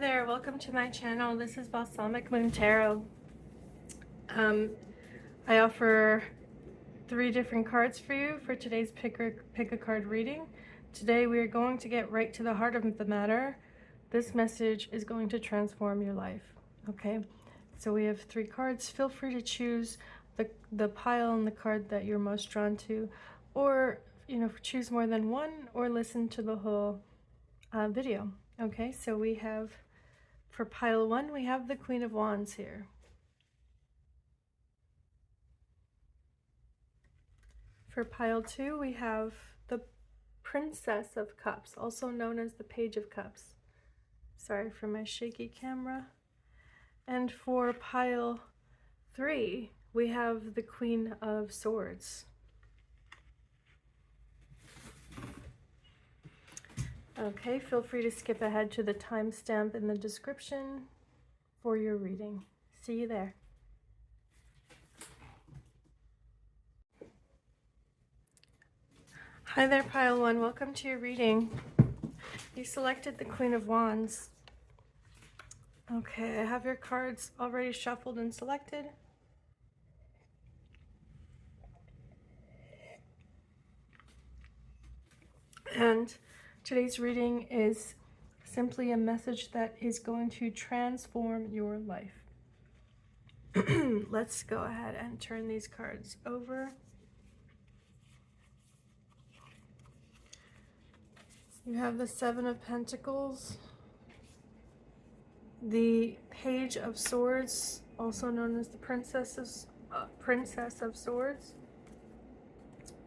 there, welcome to my channel. This is Balsamic Moon Tarot. I offer 3 different cards for you for today's pick a card reading. Today we are going to get right to the heart of the matter. This message is going to transform your life. Okay, so we have 3 cards. Feel free to choose the pile and the card that you're most drawn to, or choose more than one, or listen to the whole video. Okay, so we have, for pile 1, we have the Queen of Wands here. For pile 2, we have the Princess of Cups, also known as the Page of Cups. Sorry for my shaky camera. And for pile 3, we have the Queen of Swords. Okay, feel free to skip ahead to the timestamp in the description for your reading. See you there. Hi there, pile 1. Welcome to your reading. You selected the Queen of Wands. Okay, I have your cards already shuffled and selected. And today's reading is simply a message that is going to transform your life. Let's go ahead and turn these cards over. You have the 7 of Pentacles, the Page of Swords, also known as the Princess of Swords.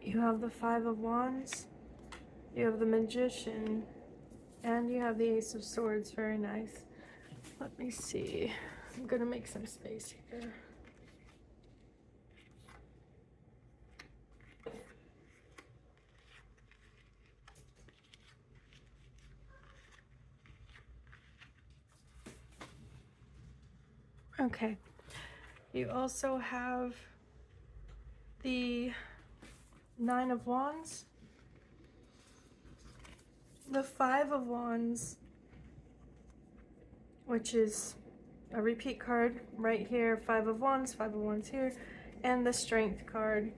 You have the 5 of Wands, you have the Magician, and you have the Ace of Swords. Very nice. Let me see. I'm going to make some space here. Okay. You also have the 9 of Wands, the 5 of Wands, which is a repeat card right here, 5 of Wands here, and the Strength card.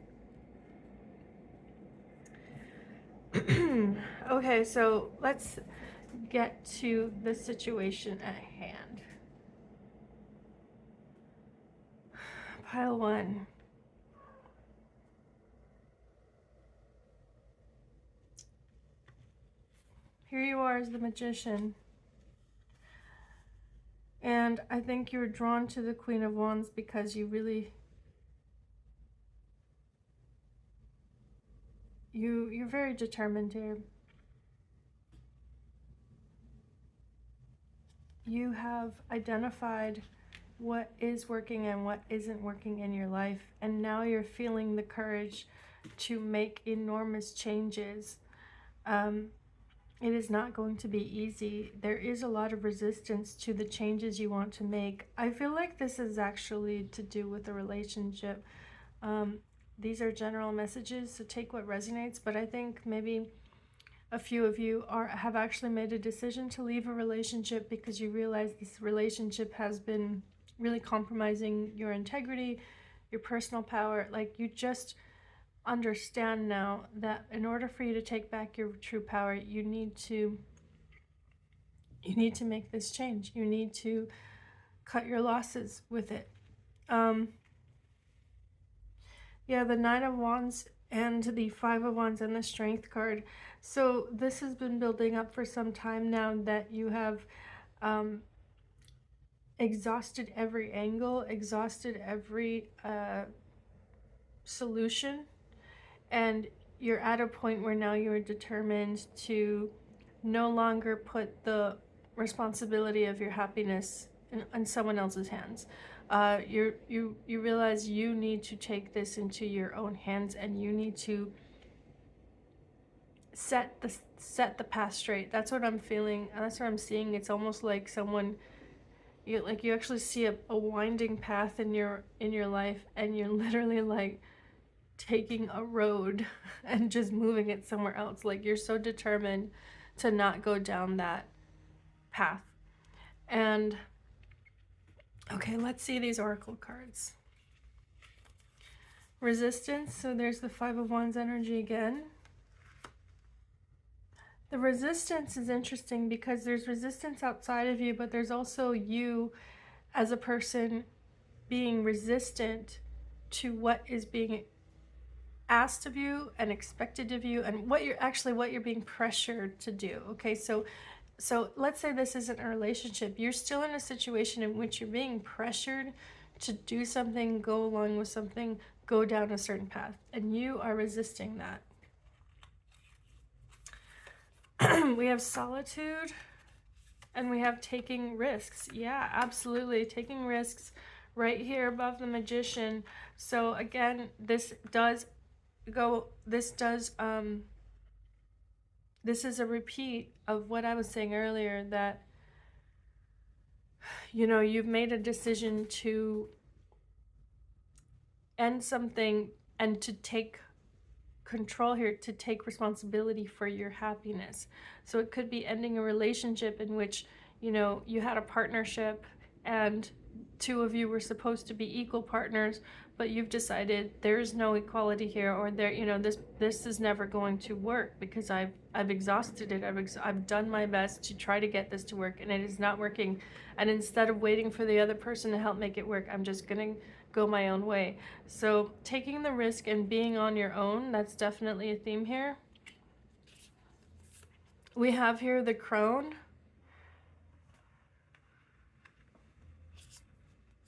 Okay, so let's get to the situation at hand. Pile 1. Here you are as the Magician. And I think you're drawn to the Queen of Wands because you're very determined here. You have identified what is working and what isn't working in your life, and now you're feeling the courage to make enormous changes. It is not going to be easy. There is a lot of resistance to the changes you want to make. I feel like this is actually to do with a relationship. These are general messages, so take what resonates, but I think maybe a few of you have actually made a decision to leave a relationship because you realize this relationship has been really compromising your integrity, your personal power. Like, you just understand now that in order for you to take back your true power, you need to make this change. You need to cut your losses with it. Yeah, the 9 of Wands and the 5 of Wands and the Strength card. So this has been building up for some time now, that you have exhausted every angle, exhausted every solution, and you're at a point where now you're determined to no longer put the responsibility of your happiness in someone else's hands. You realize you need to take this into your own hands, and you need to set the path straight. That's what I'm feeling. That's what I'm seeing. It's almost like someone, you actually see a winding path in your life, and you're literally like taking a road and just moving it somewhere else. Like, you're so determined to not go down that path. And okay, let's see these oracle cards. Resistance, so there's the Five of Wands energy again. The resistance is interesting because there's resistance outside of you, but there's also you as a person being resistant to what is being asked of you and expected of you, and what you're being pressured to do. Okay, so let's say this isn't a relationship. You're still in a situation in which you're being pressured to do something, go along with something, go down a certain path, and you are resisting that. We have solitude, and we have taking risks. Yeah, absolutely, taking risks right here above the Magician. So again, this is a repeat of what I was saying earlier, that you've made a decision to end something and to take control here, to take responsibility for your happiness. So it could be ending a relationship in which you had a partnership and two of you were supposed to be equal partners, but you've decided there's no equality here, or this is never going to work because I've exhausted it. I've done my best to try to get this to work, and it is not working. And instead of waiting for the other person to help make it work, I'm just gonna go my own way. So taking the risk and being on your own, that's definitely a theme here. We have here the Crone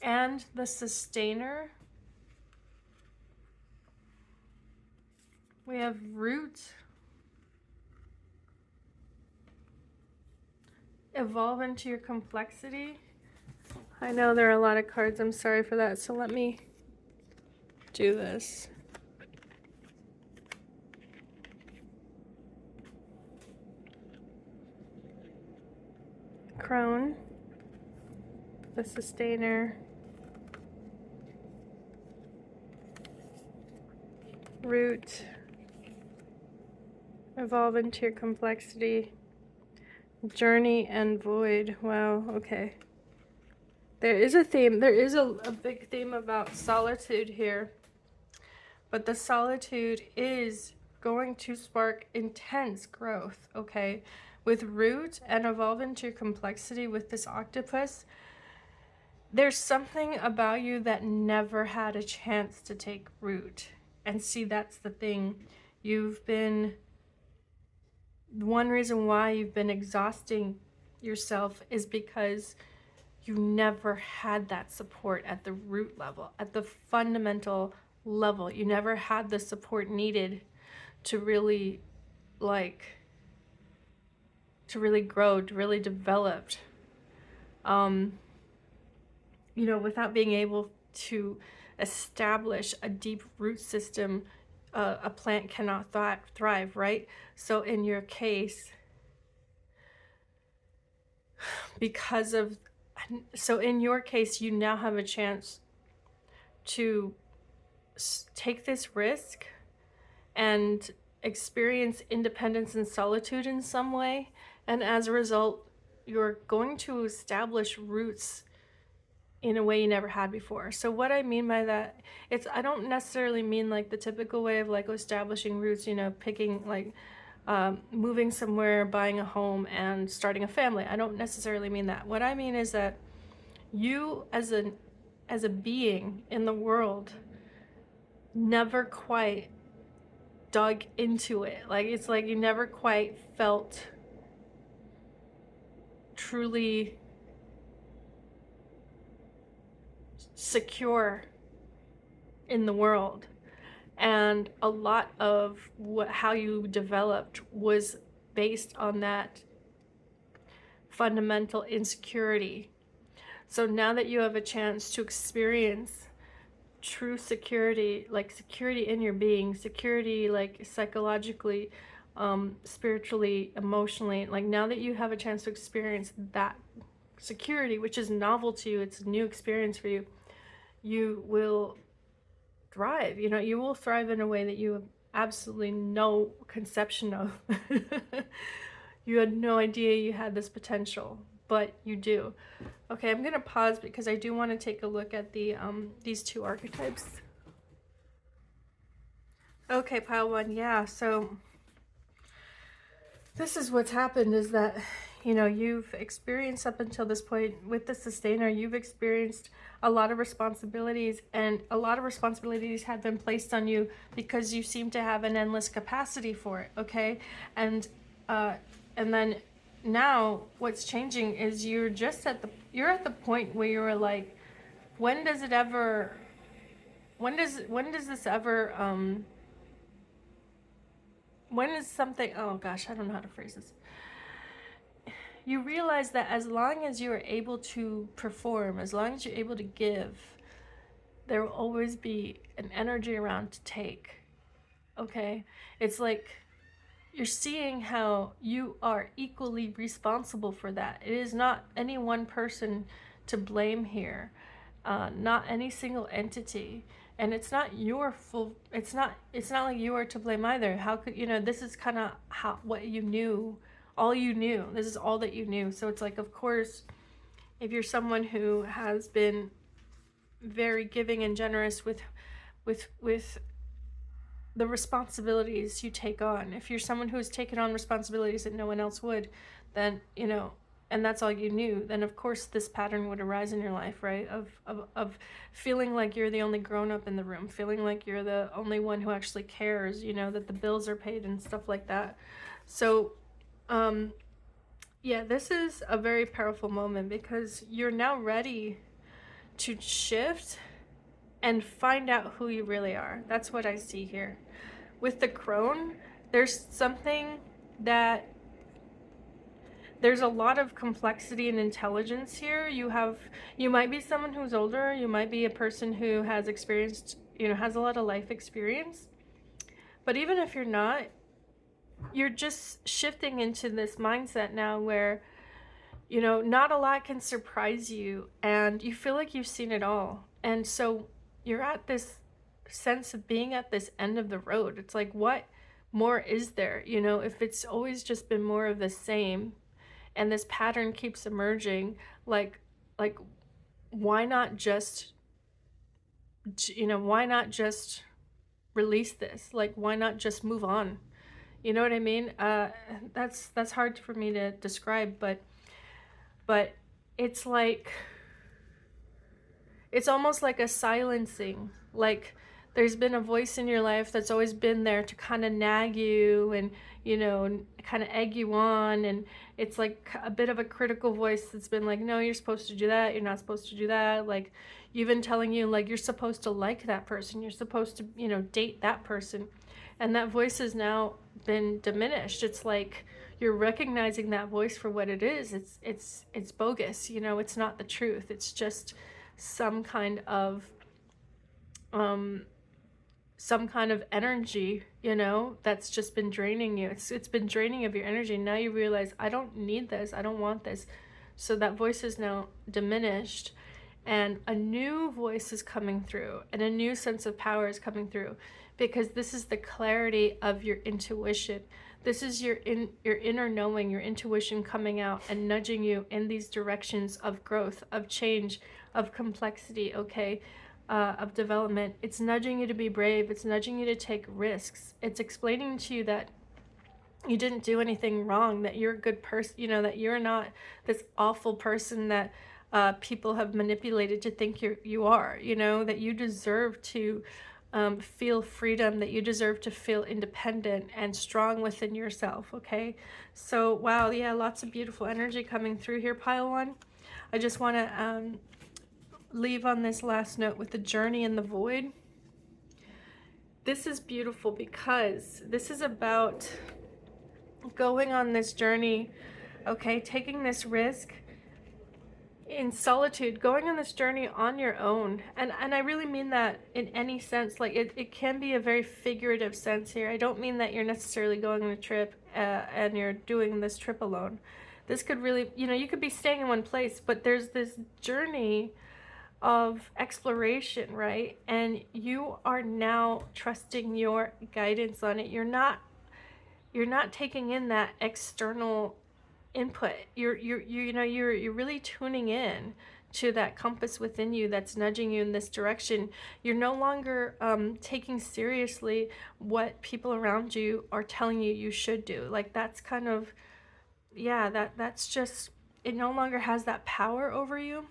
and the Sustainer. We have Root, Evolve into your complexity. I know there are a lot of cards, I'm sorry for that, so let me do this. Crone, the Sustainer, Root, Evolve into your complexity, Journey, and Void. Wow, okay. There is a theme, there is a big theme about solitude here, but the solitude is going to spark intense growth, okay? With Root and Evolve into your complexity with this octopus, there's something about you that never had a chance to take root. And see, that's the thing. One reason why you've been exhausting yourself is because you never had that support at the root level, at the fundamental level. You never had the support needed to really grow, to really develop. Without being able to establish a deep root system, a plant cannot thrive, right? So in your case, you now have a chance to take this risk and experience independence and solitude in some way. And as a result, you're going to establish roots in a way you never had before. So what I mean by that, I don't necessarily mean like the typical way of like establishing roots, picking like moving somewhere, buying a home, and starting a family. I don't necessarily mean that. What I mean is that you as a being in the world never quite dug into it. Like, it's like you never quite felt truly secure in the world. And a lot of how you developed was based on that fundamental insecurity. So now that you have a chance to experience true security, like security in your being, security like psychologically, spiritually, emotionally, like now that you have a chance to experience that security, which is novel to you, it's a new experience for you, you will thrive. You will thrive in a way that you have absolutely no conception of. You had no idea you had this potential. but you do. Okay, I'm gonna pause because I do want to take a look at the these two archetypes. Okay, pile one, yeah, so this is what's happened, is that, you know, you've experienced up until this point with the sustainer, you've experienced a lot of responsibilities, and a lot of responsibilities have been placed on you because you seem to have an endless capacity for it, okay? And then now what's changing is you're just at the point where you're like, when does this ever when is something, oh gosh, I don't know how to phrase this. You realize that as long as you are able to perform, as long as you're able to give, there will always be an energy around to take, okay? It's like you're seeing how you are equally responsible for that. It is not any one person to blame here, not any single entity. And it's not your full, it's not like you are to blame either. How could, you know, this is kind of what you knew, all you knew. This is all that you knew. So it's like, of course, if you're someone who has been very giving and generous with the responsibilities you take on, if you're someone who's taken on responsibilities that no one else would, then, you know, and that's all you knew, then of course this pattern would arise in your life, right? Of feeling like you're the only grown-up in the room, feeling like you're the only one who actually cares, you know, that the bills are paid and stuff like that. So yeah, this is a very powerful moment because you're now ready to shift and find out who you really are. That's what I see here. With the crone, there's something that there's a lot of complexity and intelligence here. You might be someone who's older, you might be a person who has experienced, you know, has a lot of life experience. But even if you're not, you're just shifting into this mindset now where, you know, not a lot can surprise you and you feel like you've seen it all. And so you're at this sense of being at this end of the road. It's like, what more is there? You know, if it's always just been more of the same, and this pattern keeps emerging, like why not just, you know, why not just release this? Like, why not just move on? You know what I mean? That's hard for me to describe, but it's like, it's almost like a silencing. Like there's been a voice in your life that's always been there to kind of nag you and, you know, kind of egg you on. And it's like a bit of a critical voice that's been like, no, you're supposed to do that. You're not supposed to do that. Like even telling you like, you're supposed to like that person. You're supposed to, you know, date that person. And that voice has now been diminished. It's like you're recognizing that voice for what it is. It's bogus. You know, it's not the truth. It's just some kind of energy, you know, that's just been draining you. It's been draining of your energy. Now you realize, I don't need this. I don't want this. So that voice is now diminished, and a new voice is coming through, and a new sense of power is coming through, because this is the clarity of your intuition. This is your inner knowing, your intuition coming out and nudging you in these directions of growth, of change, of complexity, okay? Of development. It's nudging you to be brave. It's nudging you to take risks. It's explaining to you that you didn't do anything wrong, that you're a good person, you know, that you're not this awful person that people have manipulated to think you are, you know, that you deserve to feel freedom, that you deserve to feel independent and strong within yourself, okay? So, wow, yeah, lots of beautiful energy coming through here, pile one. I just want to leave on this last note with the journey in the void. This is beautiful because this is about going on this journey, okay, taking this risk in solitude, going on this journey on your own. And I really mean that in any sense. Like it can be a very figurative sense here. I don't mean that you're necessarily going on a trip and you're doing this trip alone. This could really, you know, you could be staying in one place, but there's this journey of exploration, right? And you are now trusting your guidance on it. You're not taking in that external input. You're really tuning in to that compass within you that's nudging you in this direction. You're no longer taking seriously what people around you are telling you you should do. Like, that's kind of, yeah, that's just, it no longer has that power over you.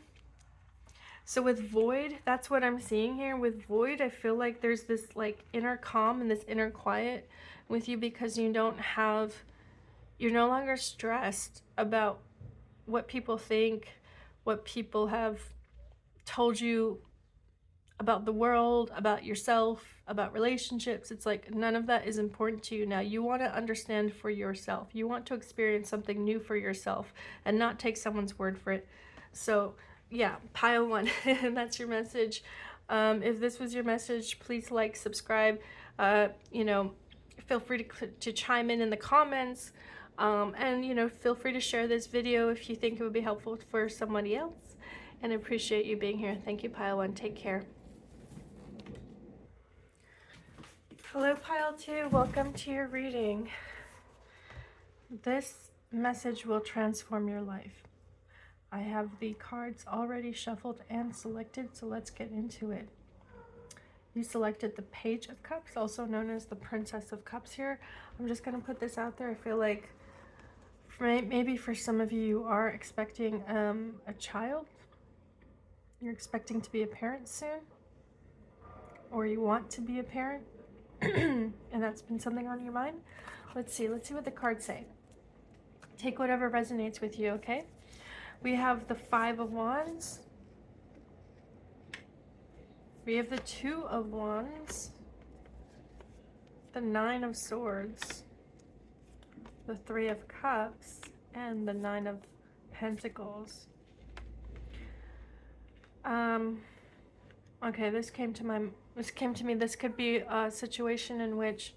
So with void, that's what I'm seeing here. With void, I feel like there's this like inner calm and this inner quiet with you, because you don't have, you're no longer stressed about what people think, what people have told you about the world, about yourself, about relationships. It's like none of that is important to you now. You want to understand for yourself. You want to experience something new for yourself and not take someone's word for it. So yeah, pile one. And that's your message. If this was your message, please like, subscribe. Feel free to chime in the comments. And feel free to share this video if you think it would be helpful for somebody else. And I appreciate you being here. Thank you, pile one. Take care. Hello, pile two. Welcome to your reading. This message will transform your life. I have the cards already shuffled and selected, so let's get into it. You selected the Page of Cups, also known as the Princess of Cups here. I'm just going to put this out there. I feel like maybe for some of you, you are expecting a child. You're expecting to be a parent soon, or you want to be a parent, and that's been something on your mind. Let's see what the cards say. Take whatever resonates with you, okay? We have the Five of Wands. We have the Two of Wands. The Nine of Swords. The Three of Cups. And the Nine of Pentacles. Okay, this came to me. This could be a situation in which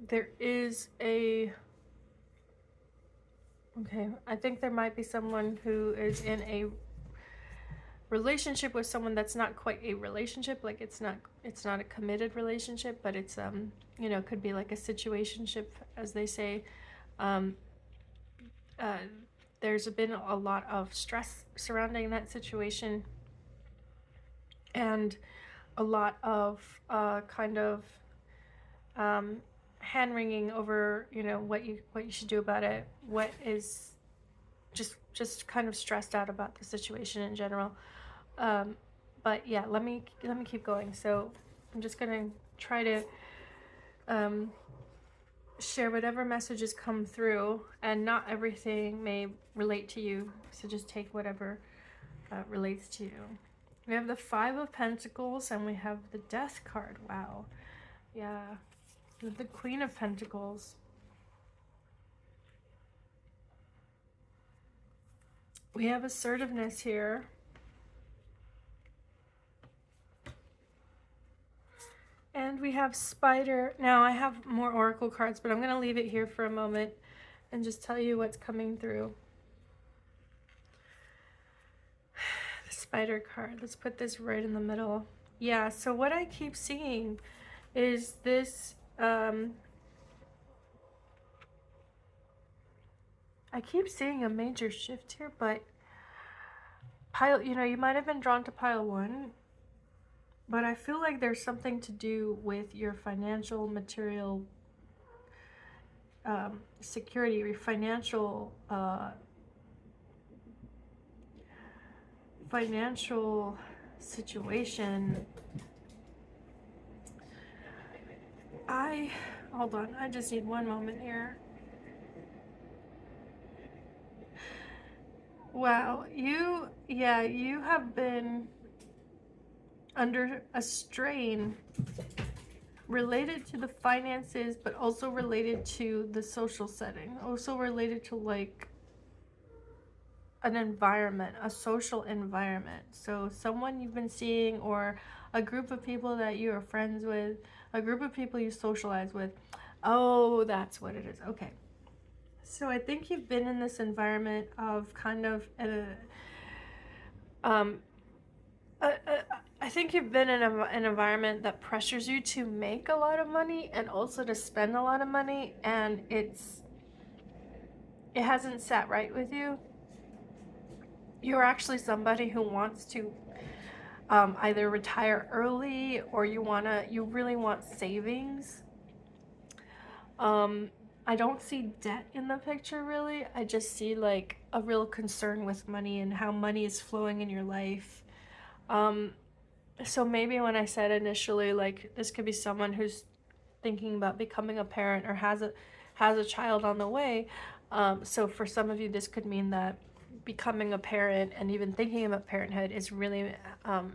there is a... Okay, I think there might be someone who is in a relationship with someone that's not quite a relationship. Like, it's not a committed relationship, but it's could be like a situationship, as they say. There's been a lot of stress surrounding that situation, and a lot of hand-wringing over what you should do about it, what is just kind of stressed out about the situation in general. But yeah, let me keep going. So I'm just gonna try to share whatever messages come through, and not everything may relate to you, so just take whatever relates to you. We have the Five of Pentacles, and we have the Death card. Wow. Yeah. We have the Queen of Pentacles. We have assertiveness here. And we have Spider. Now, I have more oracle cards, but I'm going to leave it here for a moment and just tell you what's coming through. The Spider card. Let's put this right in the middle. Yeah, so what I keep seeing is this... I keep seeing a major shift here, but pile, you might have been drawn to pile one, but I feel like there's something to do with your financial, material security, your financial situation. Hold on, I just need one moment here. Wow, you have been under a strain related to the finances, but also related to the social setting, also related to like an environment, a social environment. So someone you've been seeing, or a group of people that you are friends with, a group of people you socialize with. Oh, that's what it is. Okay. So I think you've been in this environment of kind of I think you've been in an environment that pressures you to make a lot of money and also to spend a lot of money, and it's it hasn't sat right with you. You're actually somebody who wants to either retire early, or you really want savings. I don't see debt in the picture really. I just see like a real concern with money and how money is flowing in your life. So maybe when I said initially, like, this could be someone who's thinking about becoming a parent or has a child on the way. So for some of you, this could mean that becoming a parent and even thinking about parenthood is really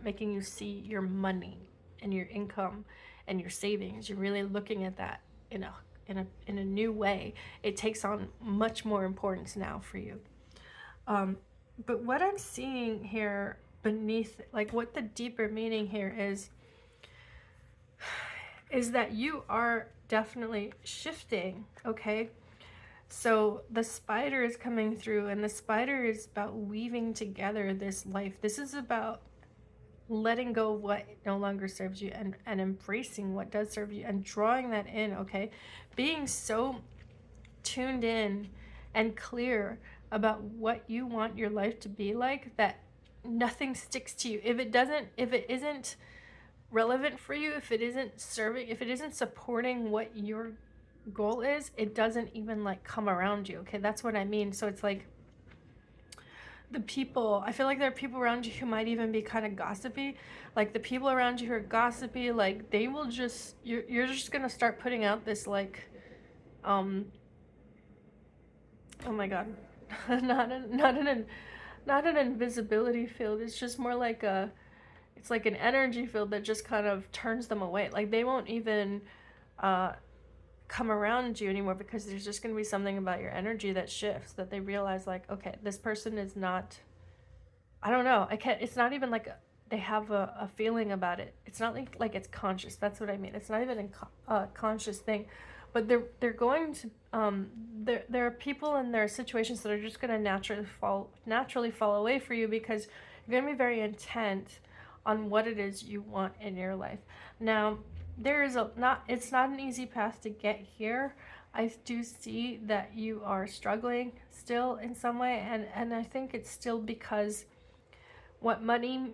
making you see your money and your income and your savings. You're really looking at that in a new way. It takes on much more importance now for you. But what I'm seeing here beneath, like what the deeper meaning here is that you are definitely shifting, okay? So the spider is coming through, and the spider is about weaving together this life. This is about letting go of what no longer serves you and embracing what does serve you and drawing that in, okay? Being so tuned in and clear about what you want your life to be like that nothing sticks to you. If it isn't relevant for you, if it isn't serving, if it isn't supporting what your goal is, it doesn't even like come around you, okay? That's what I mean. So it's like the people, I feel like there are people around you who might even be kind of gossipy. Like the people around you who are gossipy, like they will just, you're just gonna start putting out this like oh my god, not an invisibility field. It's just more like it's like an energy field that just kind of turns them away. Like they won't even come around you anymore, because there's just going to be something about your energy that shifts, that they realize like, okay, this person is not, I don't know, I can't, it's not even like they have a feeling about it. It's not like it's conscious. That's what I mean. It's not even a conscious thing, but they're going to there are people and there are situations that are just going to naturally fall away for you, because you're going to be very intent on what it is you want in your life. Now, it's not an easy path to get here. I do see that you are struggling still in some way, and I think it's still because what money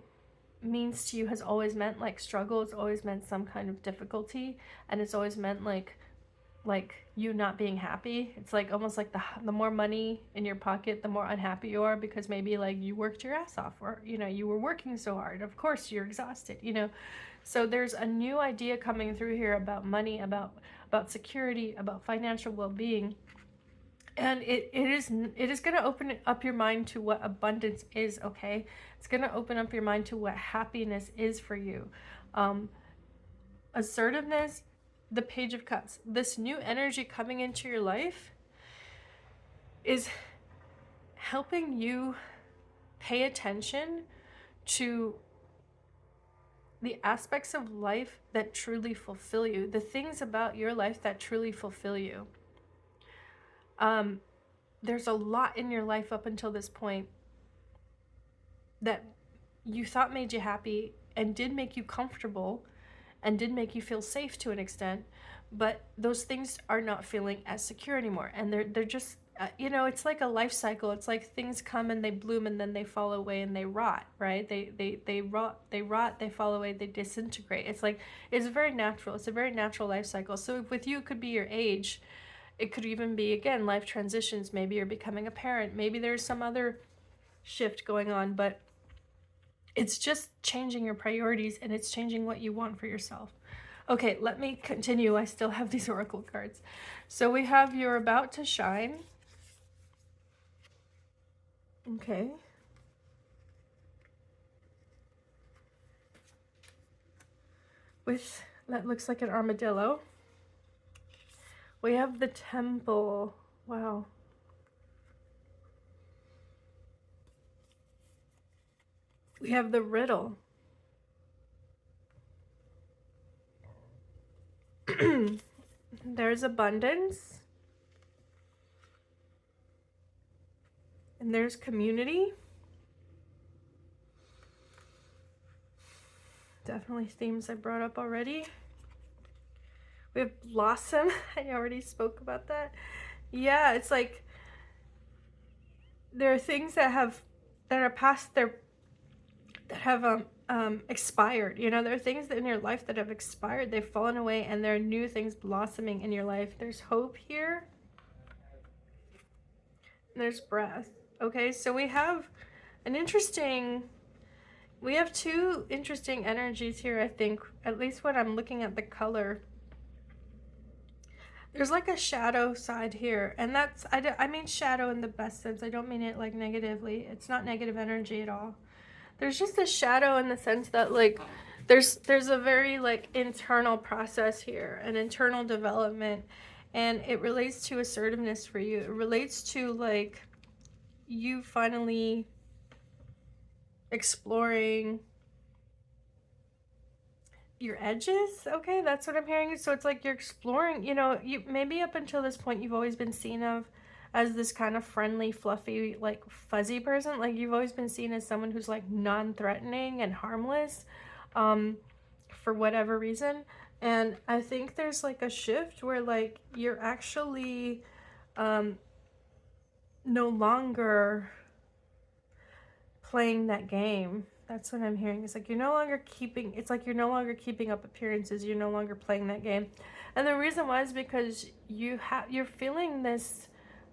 means to you has always meant like struggle. It's always meant some kind of difficulty, and it's always meant like you not being happy. It's like almost like the more money in your pocket, the more unhappy you are, because maybe like you worked your ass off, or you were working so hard, of course you're exhausted. So there's a new idea coming through here about money, about security, about financial well-being, and it is going to open up your mind to what abundance is, okay? It's going to open up your mind to what happiness is for you. Assertiveness, the Page of Cups. This new energy coming into your life is helping you pay attention to the aspects of life that truly fulfill you, the things about your life that truly fulfill you. There's a lot in your life up until this point that you thought made you happy and did make you comfortable and did make you feel safe to an extent, but those things are not feeling as secure anymore, and they're just it's like a life cycle. It's like things come and they bloom and then they fall away and they rot, right? They rot, they fall away, they disintegrate. It's very natural. It's a very natural life cycle. So with you, it could be your age. It could even be, again, life transitions. Maybe you're becoming a parent. Maybe there's some other shift going on, but it's just changing your priorities, and it's changing what you want for yourself. Okay, let me continue. I still have these oracle cards. So we have You're About to Shine. Okay. With, that looks like an armadillo. We have the Temple. Wow. We have the Riddle. There's abundance. And there's community. Definitely themes I brought up already. We have Blossom. I already spoke about that. Yeah, it's like there are things that are past their, that have expired. You know, there are things in your life that have expired, they've fallen away, and there are new things blossoming in your life. There's hope here. There's breath. Okay, so we have two interesting energies here, I think, at least when I'm looking at the color. There's like a shadow side here, and that's, I mean shadow in the best sense. I don't mean it like negatively. It's not negative energy at all. There's just a shadow in the sense that like there's a very like internal process here, an internal development, and it relates to assertiveness for you. It relates to like you finally exploring your edges. Okay, that's what I'm hearing. So it's like you're exploring, you know, you maybe up until this point you've always been seen of as this kind of friendly, fluffy, like fuzzy person. Like you've always been seen as someone who's like non-threatening and harmless, for whatever reason. And I think there's like a shift where like you're actually no longer playing that game. That's what I'm hearing. It's like you're no longer keeping, it's like you're no longer keeping up appearances. You're no longer playing that game. And the reason why is because you're feeling this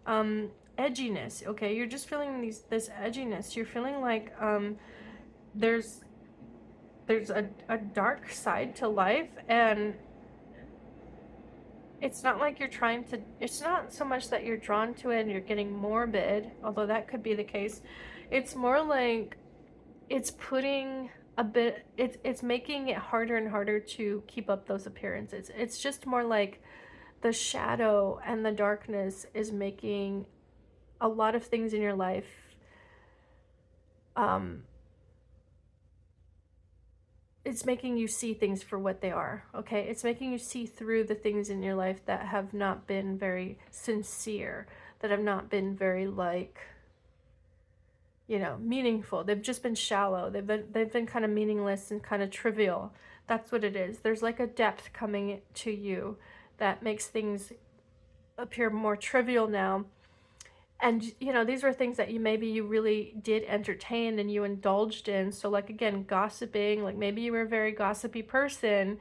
edginess. Okay, you're just feeling this edginess. You're feeling like there's a dark side to life, and it's not like you're trying to, it's not so much that you're drawn to it and you're getting morbid, although that could be the case. It's more like it's putting a bit, it's making it harder and harder to keep up those appearances. It's just more like the shadow and the darkness is making a lot of things in your life it's making you see things for what they are. Okay, it's making you see through the things in your life that have not been very sincere, that have not been very like, you know, meaningful. They've just been shallow. They've been kind of meaningless and kind of trivial. That's what it is. There's like a depth coming to you that makes things appear more trivial now. And you know, these were things that you really did entertain and you indulged in. So like, again, gossiping, like maybe you were a very gossipy person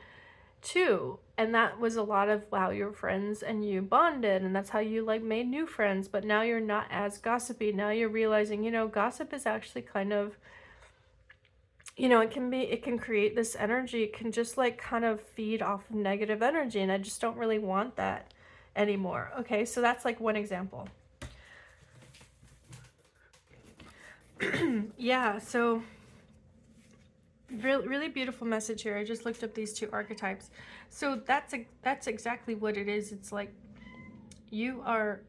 too, and that was a lot of, wow, you were friends and you bonded, and that's how you like made new friends. But now you're not as gossipy. Now you're realizing, you know, gossip is actually kind of, you know, it can create this energy. It can just like kind of feed off of negative energy, and I just don't really want that anymore. Okay, so that's like one example. Yeah, so really beautiful message here. I just looked up these two archetypes. So that's exactly what it is. It's like you are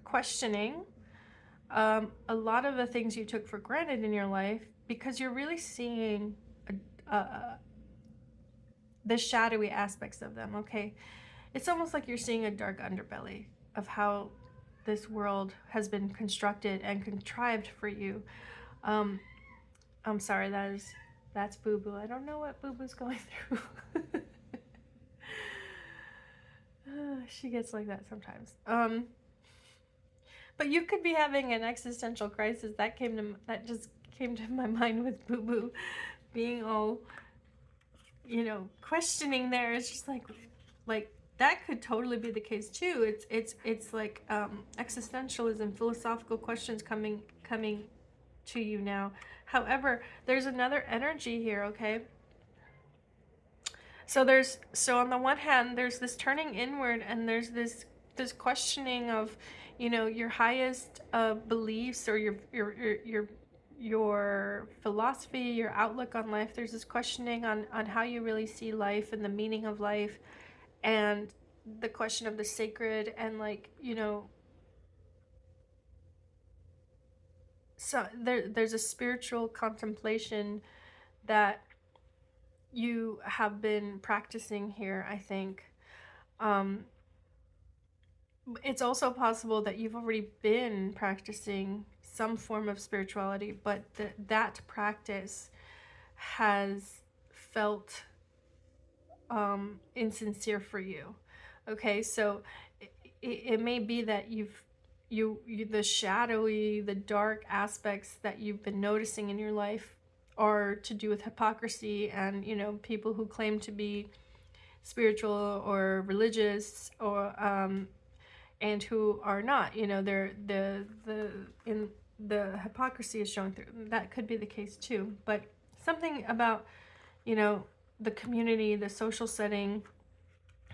questioning a lot of the things you took for granted in your life, because you're really seeing the shadowy aspects of them. Okay, it's almost like you're seeing a dark underbelly of how this world has been constructed and contrived for you. I'm sorry, that's Boo Boo. I don't know what Boo Boo's going through. She gets like that sometimes. But you could be having an existential crisis. That just came to my mind with Boo Boo being all, you know, questioning there. It's just like that could totally be the case too. It's like existentialism, philosophical questions coming to you now. However, there's another energy here, okay? So on the one hand, there's this turning inward, and there's this questioning of, you know, your highest beliefs, or your philosophy, your outlook on life. There's this questioning on how you really see life and the meaning of life, and the question of the sacred, and like, you know, so there's a spiritual contemplation that you have been practicing here, I think. It's also possible that you've already been practicing some form of spirituality, but that practice has felt insincere for you. Okay, so it may be that you've the shadowy, the dark aspects that you've been noticing in your life are to do with hypocrisy and, you know, people who claim to be spiritual or religious, or and who are not. You know, they're the hypocrisy is showing through. That could be the case too, but something about, you know, the community, the social setting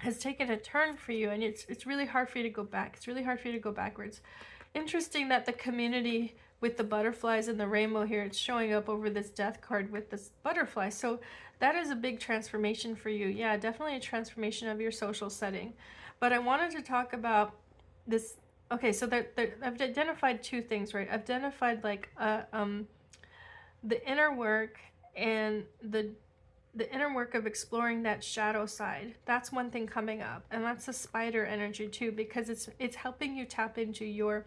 has taken a turn for you, and it's really hard for you to go back. It's really hard for you to go backwards. Interesting that the community with the butterflies and the rainbow here, it's showing up over this death card with this butterfly. So that is a big transformation for you. Yeah, definitely a transformation of your social setting. But I wanted to talk about this. Okay, so I've identified two things, right? I've identified like the inner work and the inner work of exploring that shadow side. That's one thing coming up, and that's the spider energy too, because it's helping you tap into your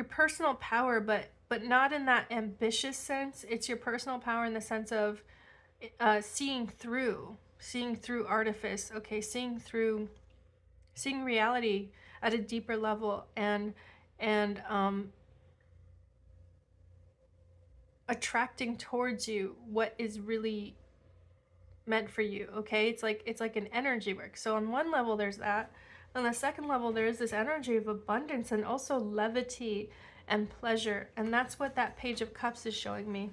personal power, but not in that ambitious sense. It's your personal power in the sense of seeing through artifice. Okay, seeing reality at a deeper level, and attracting towards you what is really meant for you. Okay, it's like an energy work. So on one level there's that. On the second level there is this energy of abundance and also levity and pleasure, and that's what that Page of Cups is showing me.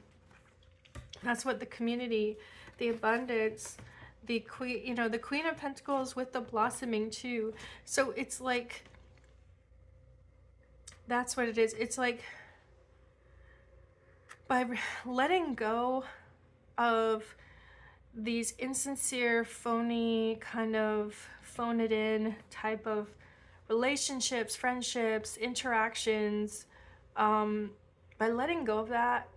That's what the community, the abundance, the queen, you know, the Queen of Pentacles with the blossoming too. So it's like, that's what it is. It's like, by letting go of these insincere, phony, kind of phone it in type of relationships, friendships, interactions, by letting go of that,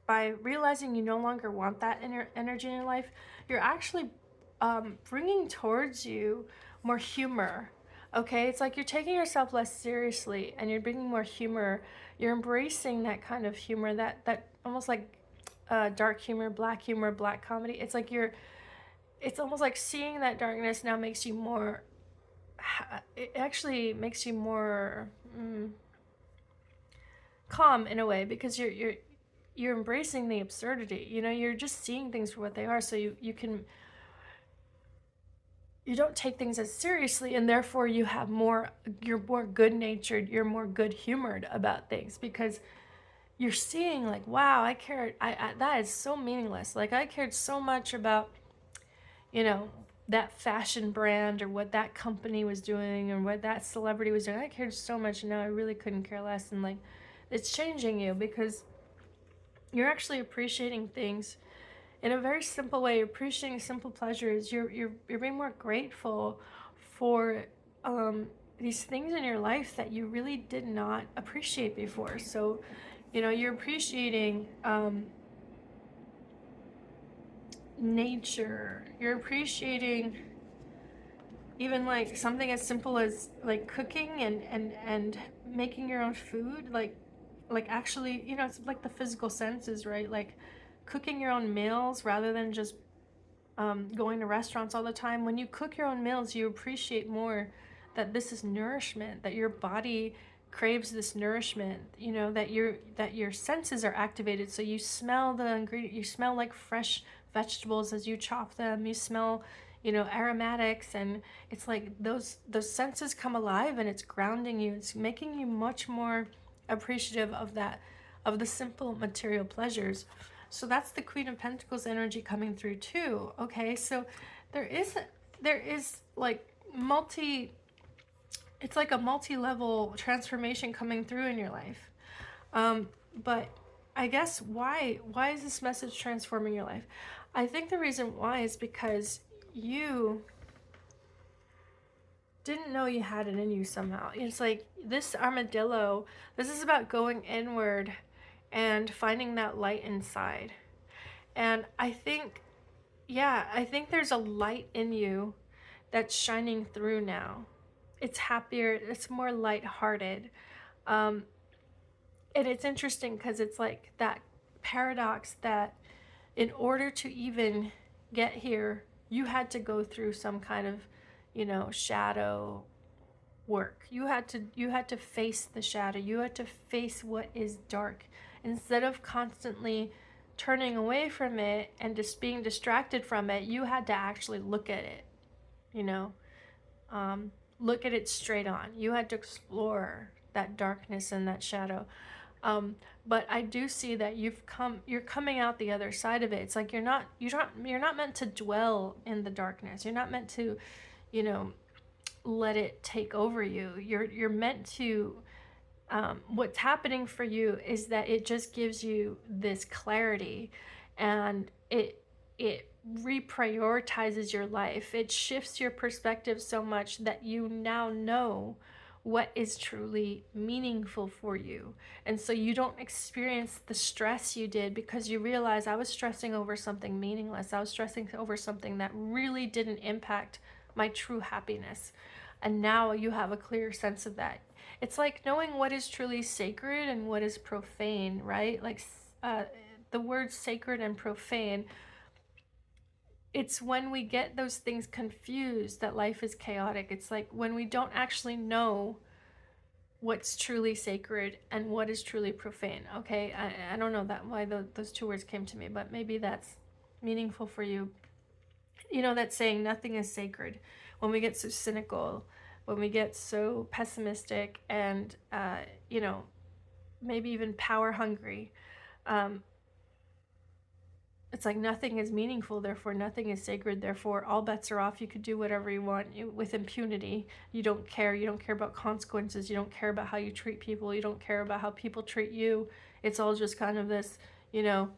by realizing you no longer want that energy in your life, you're actually bringing towards you more humor. Okay, it's like you're taking yourself less seriously and you're bringing more humor. You're embracing that kind of humor, that almost like dark humor, black comedy. It's like it's almost like seeing that darkness now makes you more, it actually makes you more calm in a way, because you're embracing the absurdity. You know, you're just seeing things for what they are, so you don't take things as seriously, and therefore you're more good-natured, you're more good-humored about things, because you're seeing like, wow, I cared, I that is so meaningless. Like, I cared so much about, you know, that fashion brand or what that company was doing or what that celebrity was doing. I cared so much, and now I really couldn't care less. And like, it's changing you because you're actually appreciating things in a very simple way. You're appreciating simple pleasures. You're being more grateful for these things in your life that you really did not appreciate before. So, you know, you're appreciating nature. You're appreciating even like something as simple as like cooking and making your own food. Like actually, you know, it's like the physical senses, right? Like cooking your own meals rather than just going to restaurants all the time. When you cook your own meals, you appreciate more that this is nourishment, that your body craves this nourishment, you know, that your senses are activated. So you smell the ingredient, you smell like fresh vegetables as you chop them, you smell, you know, aromatics, and it's like those senses come alive, and it's grounding you. It's making you much more appreciative of the simple material pleasures. So that's the Queen of Pentacles energy coming through too. Okay, so there is like it's like a multi-level transformation coming through in your life. But I guess why is this message transforming your life? I think the reason why is because you didn't know you had it in you somehow. It's like this armadillo, this is about going inward and finding that light inside. And I think there's a light in you that's shining through now. It's happier, it's more lighthearted. And it's interesting because it's like that paradox that in order to even get here, you had to go through some kind of, you know, shadow work. You had to face the shadow. You had to face what is dark instead of constantly turning away from it and just being distracted from it. You had to actually look at it, you know, look at it straight on. You had to explore that darkness and that shadow. But I do see that you're coming out the other side of it. It's like you're not meant to dwell in the darkness. You're not meant to, you know, let it take over you. You're meant to, what's happening for you is that it just gives you this clarity, and it reprioritizes your life. It shifts your perspective so much that you now know what is truly meaningful for you. And so you don't experience the stress you did because you realize, I was stressing over something meaningless. I was stressing over something that really didn't impact my true happiness. And now you have a clear sense of that. It's like knowing what is truly sacred and what is profane, right? Like the words sacred and profane, it's when we get those things confused that life is chaotic. It's like when we don't actually know what's truly sacred and what is truly profane. Okay, I don't know that why those two words came to me, but maybe that's meaningful for you. You know, that saying, nothing is sacred. When we get so cynical, when we get so pessimistic and, you know, maybe even power hungry, it's like nothing is meaningful, therefore nothing is sacred, therefore all bets are off. You could do whatever you want with impunity. You don't care about consequences. You don't care about how you treat people. You don't care about how people treat you. It's all just kind of this, you know,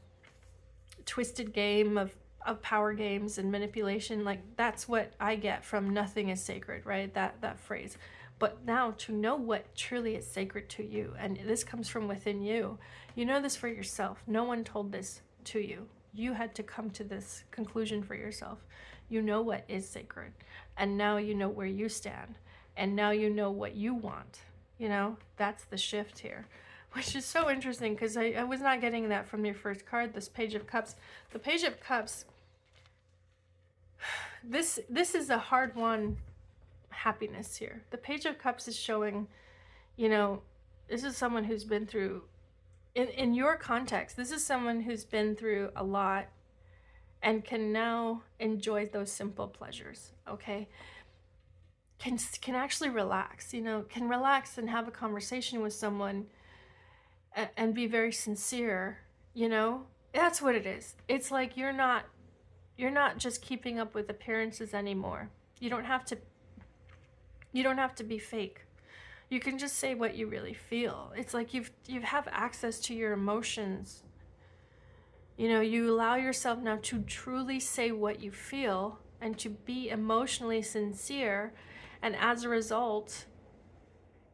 twisted game of power games and manipulation. Like, that's what I get from nothing is sacred, right? That phrase. But now to know what truly is sacred to you, and this comes from within you. You know this for yourself. No one told this to you. You had to come to this conclusion for yourself. You know what is sacred, and now you know where you stand, and now you know what you want. You know, that's the shift here, which is so interesting because I was not getting that from your first card, this Page of Cups. The Page of Cups, this is a hard-won happiness here. The Page of Cups is showing, you know, this is someone who's been through, in your context, this is someone who's been through a lot and can now enjoy those simple pleasures, okay? Can actually relax, you know, can relax and have a conversation with someone and be very sincere, you know? That's what it is. It's like you're not just keeping up with appearances anymore. You don't have to be fake. You can just say what you really feel. It's like you have access to your emotions. You know, you allow yourself now to truly say what you feel and to be emotionally sincere. And as a result,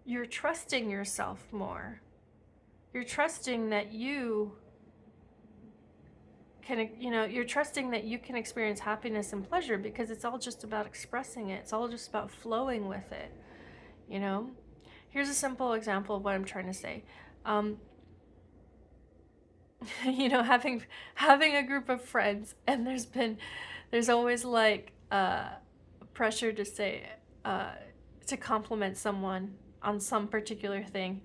you're trusting yourself more. You're trusting that you can, you know, you're trusting that you can experience happiness and pleasure because it's all just about expressing it. It's all just about flowing with it, you know? Here's a simple example of what I'm trying to say. You know, having a group of friends, and there's always like pressure to say, to compliment someone on some particular thing.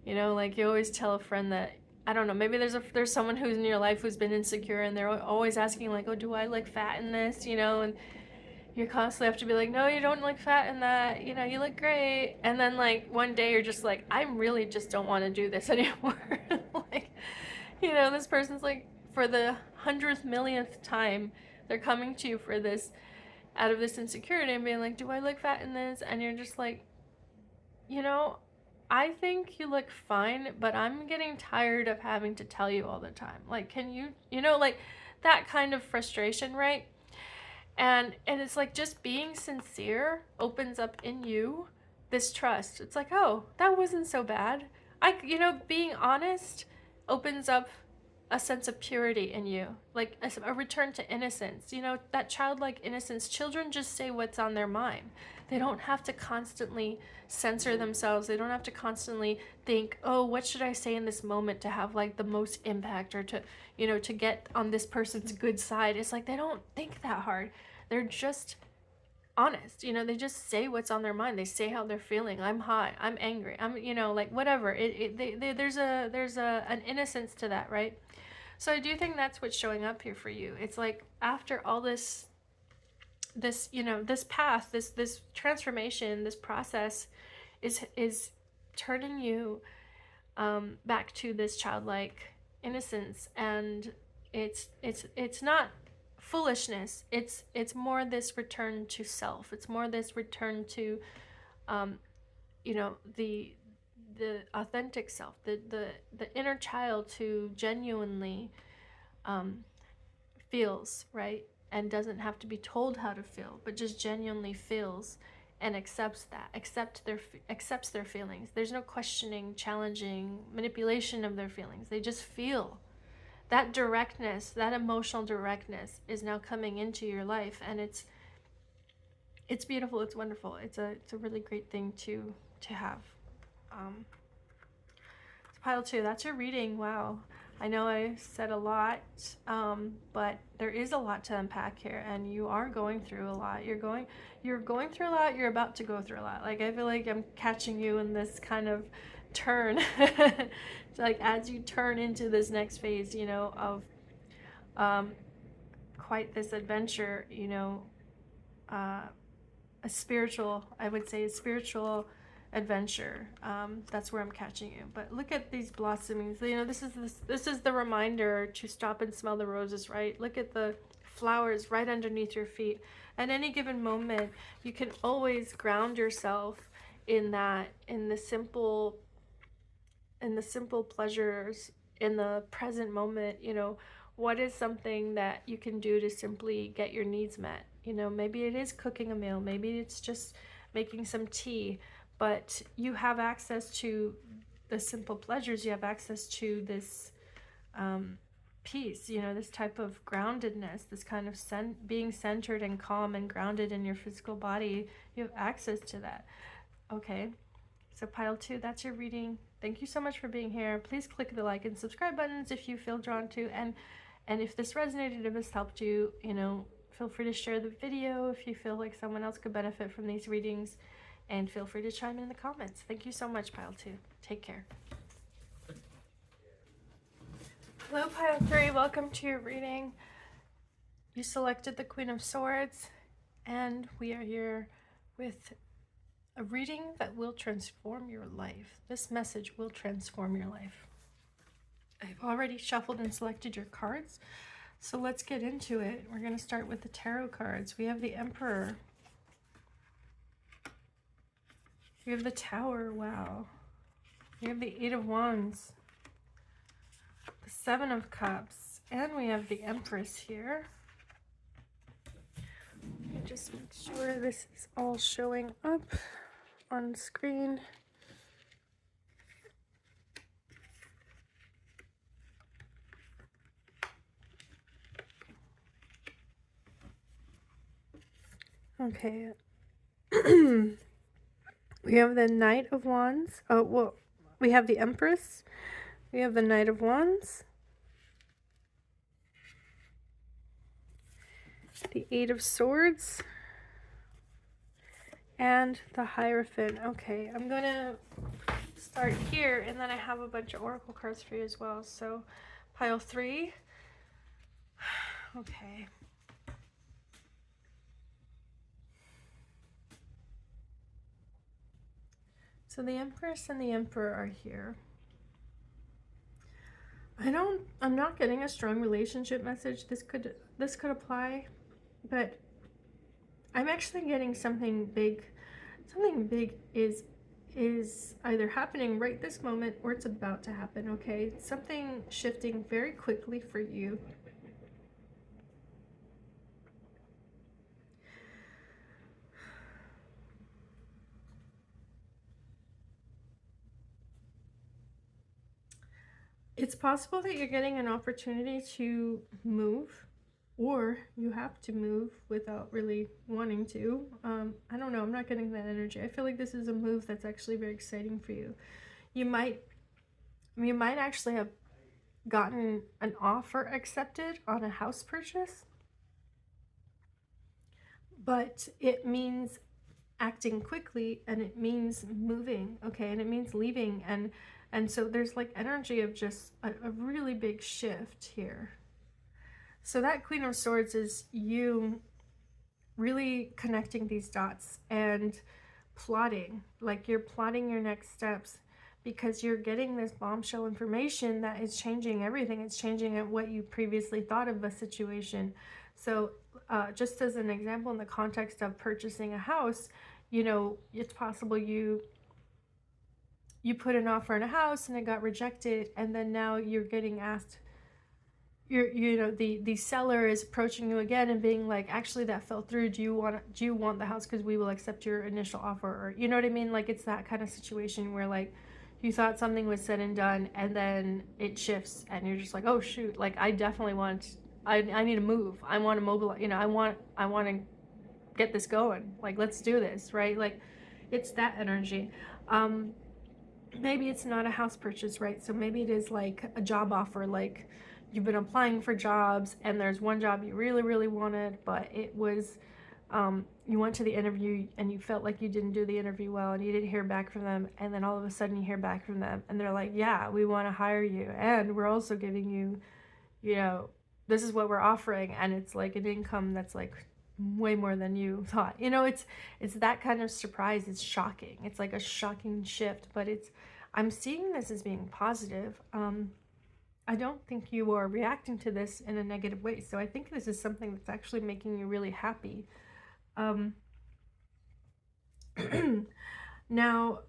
You know, like you always tell a friend that, I don't know, maybe there's someone who's in your life who's been insecure and they're always asking like, oh, do I look fat in this? You know, and you constantly have to be like, no, you don't look fat in that, you know, you look great. And then like one day you're just like, I really just don't want to do this anymore. Like, you know, this person's like, for the 100th millionth time, they're coming to you for this, out of this insecurity and being like, do I look fat in this? And you're just like, you know, I think you look fine, but I'm getting tired of having to tell you all the time. Like, can you, you know, like that kind of frustration, right? And it's like just being sincere opens up in you this trust. It's like, oh, that wasn't so bad. You know, being honest opens up a sense of purity in you, like a return to innocence. You know, that childlike innocence. Children just say what's on their mind. They don't have to constantly censor themselves. They don't have to constantly think, oh, what should I say in this moment to have like the most impact, or to, you know, to get on this person's good side. It's like they don't think that hard. They're just honest, you know, they just say what's on their mind. They say how they're feeling. I'm hot, I'm angry, I'm, you know, like whatever. There's an innocence to that, right? So I do think that's what's showing up here for you. It's like after all this, you know, this path, this transformation, this process is turning you back to this childlike innocence. And it's not foolishness. It's more this return to self. It's more this return to you know, the authentic self, the inner child who genuinely feels, right? And doesn't have to be told how to feel, but just genuinely feels and accepts that, accepts their feelings. There's no questioning, challenging, manipulation of their feelings. They just feel. That directness, that emotional directness is now coming into your life, and it's beautiful, it's wonderful. It's a really great thing to have. Pile 2, that's your reading. Wow. I know I said a lot, but there is a lot to unpack here, and you are going through a lot. You're going through a lot. You're about to go through a lot. Like, I feel like I'm catching you in this kind of turn. Like, as you turn into this next phase, you know, of quite this adventure, you know, a spiritual, I would say, a spiritual adventure. That's where I'm catching you. But look at these blossomings. You know, this is the reminder to stop and smell the roses, right? Look at the flowers right underneath your feet. At any given moment, you can always ground yourself in that, in the simple pleasures, in the present moment. You know, what is something that you can do to simply get your needs met? You know, maybe it is cooking a meal, maybe it's just making some tea, but you have access to the simple pleasures. You have access to this peace, you know, this type of groundedness, this kind of being centered and calm and grounded in your physical body. You have access to that. Okay, so pile 2, that's your reading. Thank you so much for being here. Please click the like and subscribe buttons if you feel drawn to, and if this resonated, if this helped you, you know, feel free to share the video if you feel like someone else could benefit from these readings, and feel free to chime in the comments. Thank you so much, pile 2. Take care. Hello, pile 3. Welcome to your reading. You selected the Queen of Swords, and we are here with a reading that will transform your life. This message will transform your life. I've already shuffled and selected your cards, so let's get into it. We're going to start with the tarot cards. We have the Emperor. We have the Tower. Wow. We have the 8 of Wands. The 7 of Cups. And we have the Empress here. Let me just make sure this is all showing up on the screen. Okay. We have the Knight of Wands. Oh, well, we have the Empress. We have the Knight of Wands. The 8 of Swords. And the Hierophant. Okay, I'm going to start here, and then I have a bunch of oracle cards for you as well. So, pile 3. Okay. So the Empress and the Emperor are here. I'm not getting a strong relationship message. This could apply, but I'm actually getting something big. Something big is either happening right this moment, or it's about to happen, okay? Something shifting very quickly for you. It's possible that you're getting an opportunity to move, or you have to move without really wanting to. I don't know. I'm not getting that energy. I feel like this is a move that's actually very exciting for you. You might actually have gotten an offer accepted on a house purchase, but it means acting quickly, and it means moving, okay, and it means leaving, and so there's like energy of just a really big shift here. So that Queen of Swords is you really connecting these dots and plotting, like you're plotting your next steps, because you're getting this bombshell information that is changing everything. It's changing at what you previously thought of a situation. So just as an example, in the context of purchasing a house, you know, it's possible you put an offer on a house and it got rejected, and then now you're getting asked, you know, the seller is approaching you again and being like, actually that fell through, do you want the house, because we will accept your initial offer, or you know what I mean? Like, it's that kind of situation where like you thought something was said and done, and then it shifts and you're just like, oh shoot, like I definitely want, I need to move, I want to mobilize, you know, I want to get this going, like let's do this, right? Like it's that energy. Maybe it's not a house purchase, right? So maybe it is like a job offer, like you've been applying for jobs and there's one job you really, really wanted, but it was, you went to the interview and you felt like you didn't do the interview well and you didn't hear back from them. And then all of a sudden you hear back from them and they're like, yeah, we want to hire you. And we're also giving you, you know, this is what we're offering. And it's like an income that's like way more than you thought. You know, it's that kind of surprise. It's shocking. It's like a shocking shift, but I'm seeing this as being positive. I don't think you are reacting to this in a negative way. So I think this is something that's actually making you really happy. Now,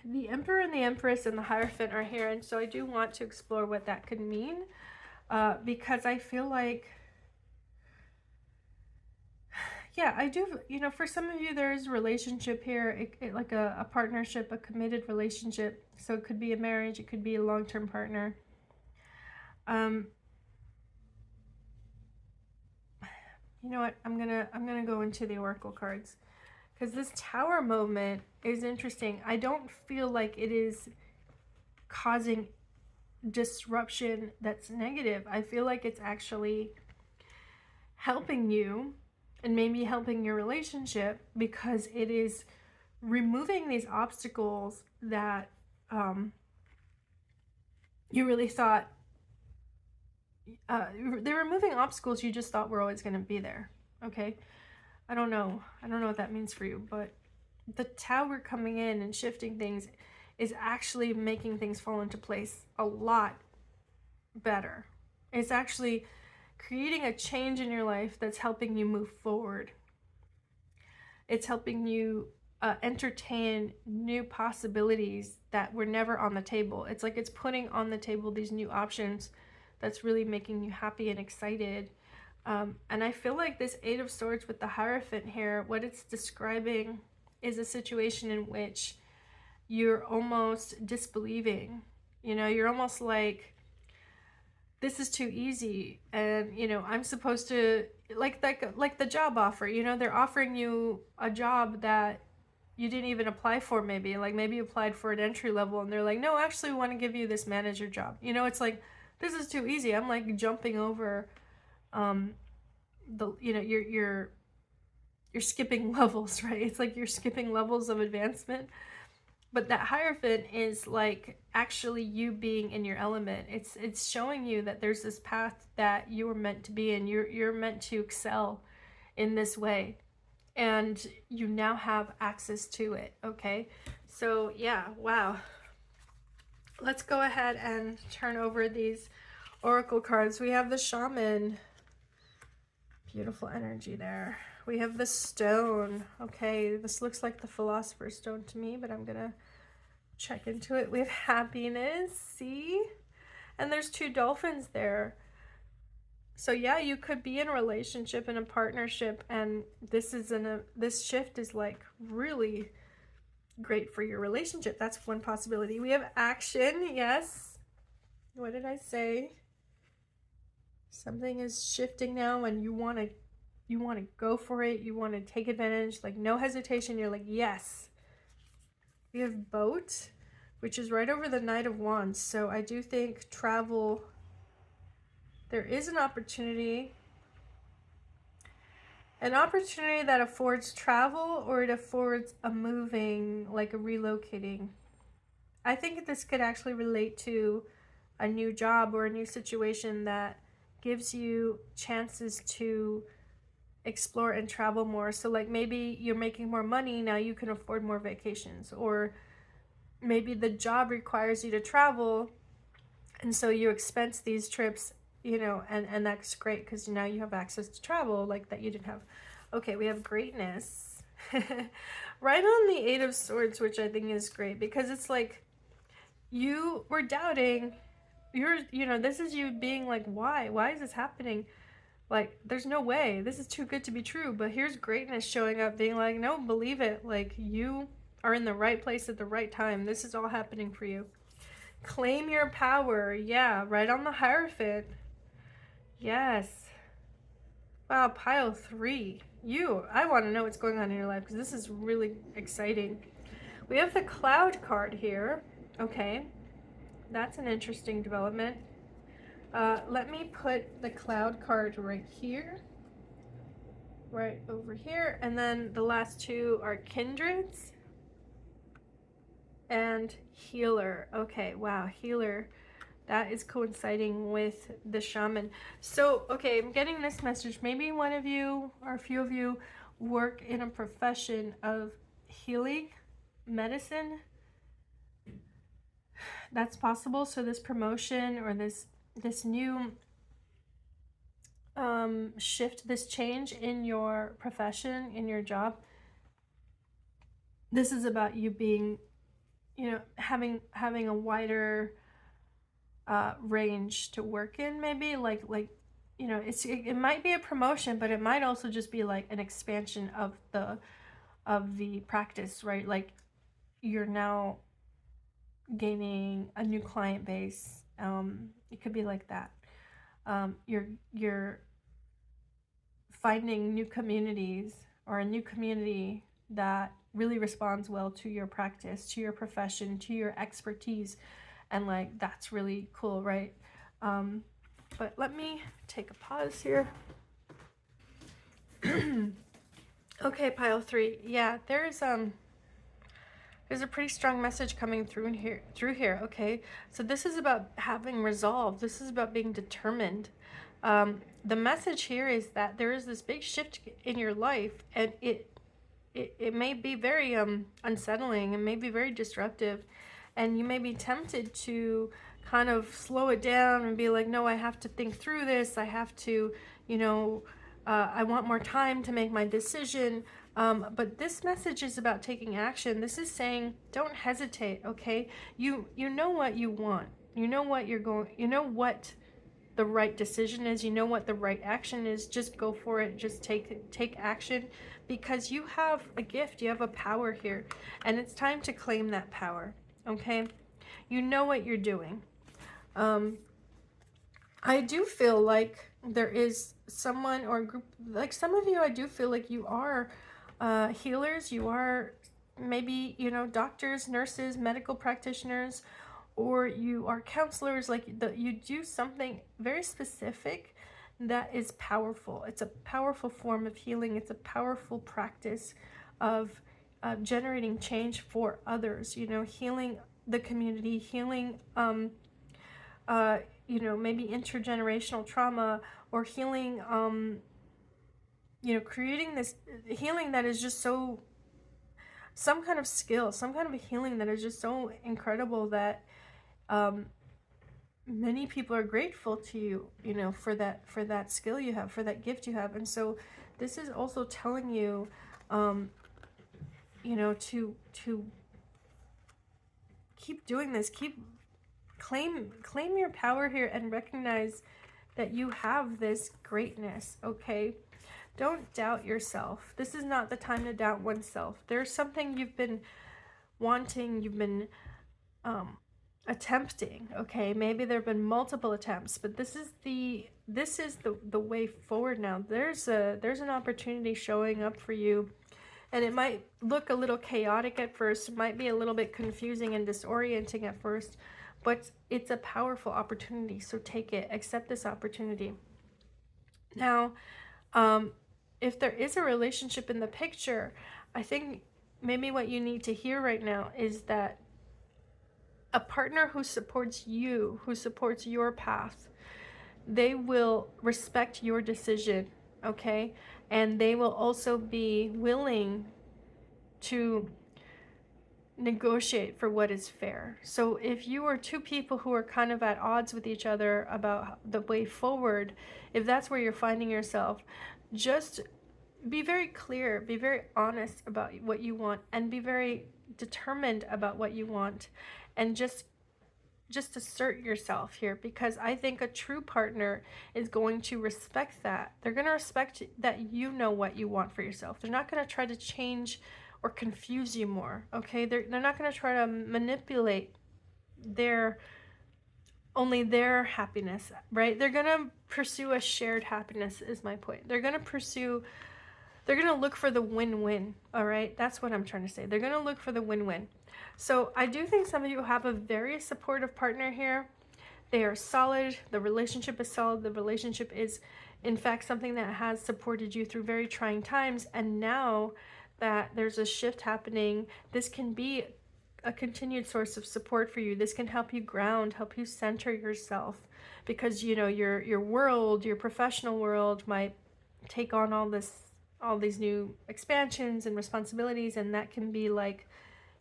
the Emperor and the Empress and the Hierophant are here, and so I do want to explore what that could mean, because I feel like, yeah, I do, you know, for some of you there is a relationship here, like a partnership, a committed relationship. So it could be a marriage, it could be a long-term partner. You know what, I'm gonna go into the Oracle cards, because this Tower movement is interesting. I don't feel like it is causing disruption that's negative. I feel like it's actually helping you and maybe helping your relationship, because it is removing these obstacles that you really thought, they're removing obstacles you just thought were always going to be there. Okay, I don't know what that means for you, but the Tower coming in and shifting things is actually making things fall into place a lot better. It's actually creating a change in your life that's helping you move forward. It's helping you entertain new possibilities that were never on the table. It's like it's putting on the table these new options that's really making you happy and excited. And I feel like this Eight of Swords with the Hierophant here, what it's describing is a situation in which you're almost disbelieving. You know, you're almost like, this is too easy, and you know, I'm supposed to, like the job offer, you know, they're offering you a job that you didn't even apply for, maybe you applied for an entry level and they're like, no, actually we want to give you this manager job. You know, it's like, this is too easy. I'm like jumping over you know, you're skipping levels, right? It's like you're skipping levels of advancement. But that Hierophant is like actually you being in your element. It's showing you that there's this path that you were meant to be in. You're meant to excel in this way, and you now have access to it. Okay, so yeah, wow. Let's go ahead and turn over these Oracle cards. We have the Shaman. Beautiful energy there. We have the Stone. Okay, this looks like the Philosopher's Stone to me, but I'm gonna check into it. We have Happiness, see? And there's two dolphins there. So yeah, you could be in a relationship, in a partnership, and this shift is like really great for your relationship. That's one possibility. We have Action, yes. What did I say? Something is shifting now and you want to go for it. You want to take advantage, like no hesitation. You're like, yes. We have Boat, which is right over the Knight of Wands. So I do think travel, there is an opportunity An opportunity that affords travel, or it affords a moving, like a relocating. I think this could actually relate to a new job or a new situation that gives you chances to explore and travel more. So like maybe you're making more money, now you can afford more vacations, or maybe the job requires you to travel, and so you expense these trips, you know, and that's great because now you have access to travel like that you didn't have. Okay, we have greatness. Right on the Eight of Swords, which I think is great because it's like you were doubting. You know, this is you being like, why is this happening? Like, there's no way, this is too good to be true. But here's greatness showing up, being like, no, believe it. Like, you are in the right place at the right time. This is all happening for you. Claim your power. Yeah, right on the Hierophant. Yes. Wow, pile 3. I want to know what's going on in your life because this is really exciting. We have the Cloud card here. Okay, that's an interesting development. Let me put the Cloud card right here. Right over here. And then the last two are Kindreds and Healer. Okay, wow, Healer. That is coinciding with the Shaman. So, okay, I'm getting this message. Maybe one of you or a few of you work in a profession of healing, medicine. That's possible. So this promotion or this new shift, this change in your profession, in your job, this is about you being, you know, having a wider range to work in. Maybe like you know, it might be a promotion, but it might also just be like an expansion of the practice, right? Like you're now gaining a new client base. It could be like that. You're finding new communities, or a new community that really responds well to your practice, to your profession, to your expertise, and like that's really cool, right? But let me take a pause here. Okay, pile 3. Yeah, there's a pretty strong message coming through here. Okay, so this is about having resolve. This is about being determined. The message here is that there is this big shift in your life, and it may be very unsettling and may be very disruptive, and you may be tempted to kind of slow it down and be like, no, I have to think through this. I have to, you know, I want more time to make my decision. But this message is about taking action. This is saying, don't hesitate, okay? You know what you want. You know what you're going, you know what the right decision is. You know what the right action is. Just go for it. Just take action, because you have a gift. You have a power here, and it's time to claim that power, okay? You know what you're doing. I do feel like there is someone or a group, like some of you, I do feel like you are healers. You are maybe, you know, doctors, nurses, medical practitioners, or you are counselors. Like you do something very specific that is powerful. It's a powerful form of healing. It's a powerful practice of generating change for others, you know, healing the community, healing you know, maybe intergenerational trauma, or healing, you know, creating this healing that is just so, some kind of skill, some kind of a healing that is just so incredible that many people are grateful to you, you know, for that skill you have, for that gift you have. And so this is also telling you, you know, to keep doing this, claim your power here, and recognize that you have this greatness, okay? Don't doubt yourself. This is not the time to doubt oneself. There's something you've been wanting, you've been attempting, okay? Maybe there have been multiple attempts, but this is the way forward now. There's an opportunity showing up for you, and it might look a little chaotic at first. It might be a little bit confusing and disorienting at first, but it's a powerful opportunity. So take it, accept this opportunity. Now, if there is a relationship in the picture, I think maybe what you need to hear right now is that a partner who supports you, who supports your path, they will respect your decision, okay? And they will also be willing to negotiate for what is fair. So if you are two people who are kind of at odds with each other about the way forward, if that's where you're finding yourself, just be very clear, be very honest about what you want, and be very determined about what you want, and just assert yourself here, because I think a true partner is going to respect that. They're going to respect that you know what you want for yourself. They're not going to try to change or confuse you more, okay? They're not going to try to manipulate only their happiness, right? They're going to pursue a shared happiness, is my point. They're going to look for the win-win, all right? That's what I'm trying to say. They're going to look for the win-win. So I do think some of you have a very supportive partner here. They are solid. The relationship is solid. The relationship is, in fact, something that has supported you through very trying times. And now that there's a shift happening, this can be a continued source of support for you. This can help you ground, help you center yourself, because, you know, your world, your professional world might take on all these new expansions and responsibilities, and that can be like,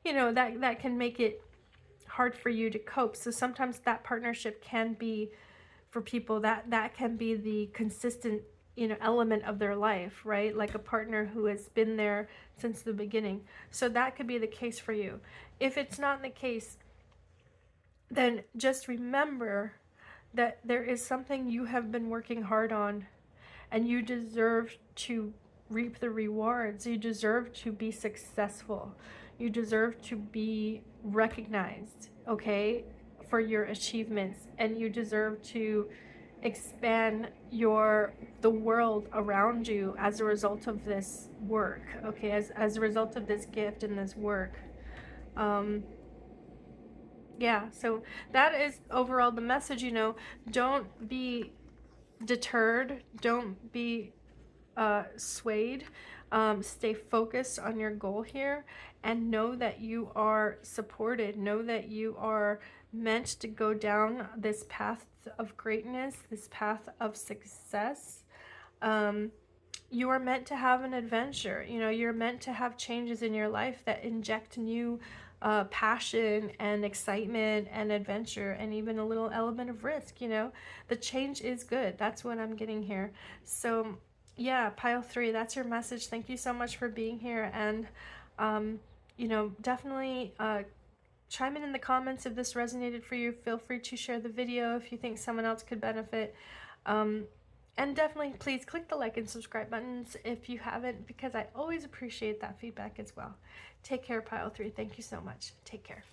you know, that can make it hard for you to cope. So sometimes that partnership can be, for people, that can be the consistent, you know, element of their life, right? Like a partner who has been there since the beginning. So that could be the case for you. If it's not the case, then just remember that there is something you have been working hard on, and you deserve to reap the rewards. You deserve to be successful. You deserve to be recognized, okay, for your achievements, and you deserve to expand the world around you as a result of this work, okay, as a result of this gift and this work. Yeah, so that is overall the message. You know, don't be deterred, don't be swayed. Stay focused on your goal here, and know that you are supported. Know that you are meant to go down this path of greatness, this path of success. You are meant to have an adventure. You know, you're meant to have changes in your life that inject new passion and excitement and adventure, and even a little element of risk. You know, the change is good. That's what I'm getting here. So yeah, pile 3, that's your message. Thank you so much for being here. And you know, definitely chime in the comments if this resonated for you. Feel free to share the video if you think someone else could benefit. And definitely please click the like and subscribe buttons if you haven't, because I always appreciate that feedback as well. Take care, pile 3. Thank you so much. Take care.